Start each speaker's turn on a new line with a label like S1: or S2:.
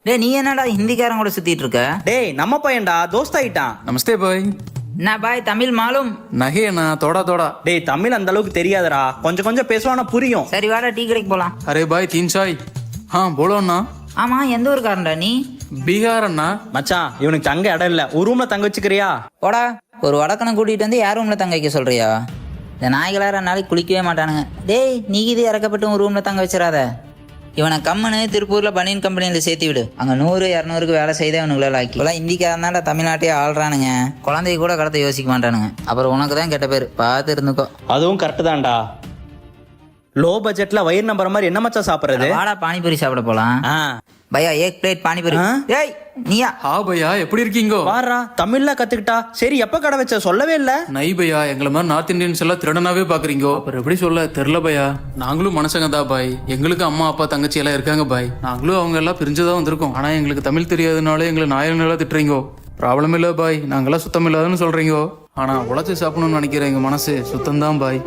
S1: டேய் நீ என்னடா ஹிந்திக்காரன் கூட சுத்திட்டு இருக்க?
S2: டேய் நம்ம பையன்டா, தோஸ்த் ஆயிட்டான்.
S3: நமஸ்தே பாய்.
S1: நான் பாய் தமிழ் மாலும்.
S3: நகே அண்ணா தோடா தோடா.
S2: டேய் தமிழ் அந்த அளவுக்கு தெரியாதடா, கொஞ்சம் கொஞ்சம் பேசுவானா புரியும்.
S1: சரி வாடா டீ கடைக்கு போலாம்.
S3: அரே பாய் தீன் சாய். போலோ அண்ணா.
S1: ஆமா எந்த ஊருக்காரன்டா நீ?
S3: பீகார் அண்ணா.
S2: மச்சான் இவனுக்கு தங்க இடம் இல்ல, ஒரு ரூம்ல தங்க வச்சுக்கிறியா?
S1: போடா, ஒரு வடக்கனை கூட்டிட்டு வந்து யார் ரூம்ல தங்க வைக்க சொல்றியா? இந்த நாய்களார நாளைக்கு குளிக்கவே மாட்டானுங்க. டேய் நீ இது இறக்கப்பட்டு ஒரு ரூம்ல தங்க வச்சிடாத. இவனை கம்முன்னு திருப்பூர்ல பனியன் கம்பெனியில சேர்த்து விடு. அங்க 100-200 வேலை செய்தே இவனுக்குள்ள ஆக்கி. இப்பெல்லாம் இந்திக்காரன் தான்டா தமிழ்நாட்டையே ஆள்றானுங்க. குழந்தைய கூட கடத்த யோசிக்க மாட்டானுங்க. அப்புறம் உனக்கு தான் கெட்ட பேர், பார்த்து இருந்துக்கோ.
S2: அதுவும் கரெக்ட் தான்டா. லோ பட்ஜெட்ல வயிறு நம்புற மாதிரி என்ன மச்சான் சாப்பிடுறது?
S1: வாடா பானிபூரி சாப்பிட போலாம். பையா ஏக் பிளேட் பானிபூரி. ஏய் நீயா?
S3: பையா எப்படி இருக்கீங்க?
S2: வாரா தமிழ்ல கத்துக்கிட்டா. சரி எப்ப கடை வச்ச சொல்லவே இல்ல?
S3: நை பையா, எங்களை மாதிரி நார்த் இந்தியன்ஸ் எல்லாம் திருடனாவே பாக்குறீங்க. அப்புறம் எப்படி சொல்ல தெரியல பையா. நாங்களும் மனுஷங்க தான் பாய். எங்களுக்கு அம்மா அப்பா தங்கச்சி எல்லாம் இருக்காங்க பாய். நாங்களும் அவங்க எல்லாம் பிரிஞ்சுதான் வந்திருக்கோம். ஆனா எங்களுக்கு தமிழ் தெரியாதனால எங்களை நாயனெல்லாம் திட்டுறீங்க. ப்ராப்ளம் இல்ல பாய், நாங்கெல்லாம் சுத்தம் இல்லாதன்னு சொல்றீங்க. ஆனா உழைச்சி சாப்பிடணும்னு நினைக்கிற எங்க மனசு சுத்தம் தான் பாய்.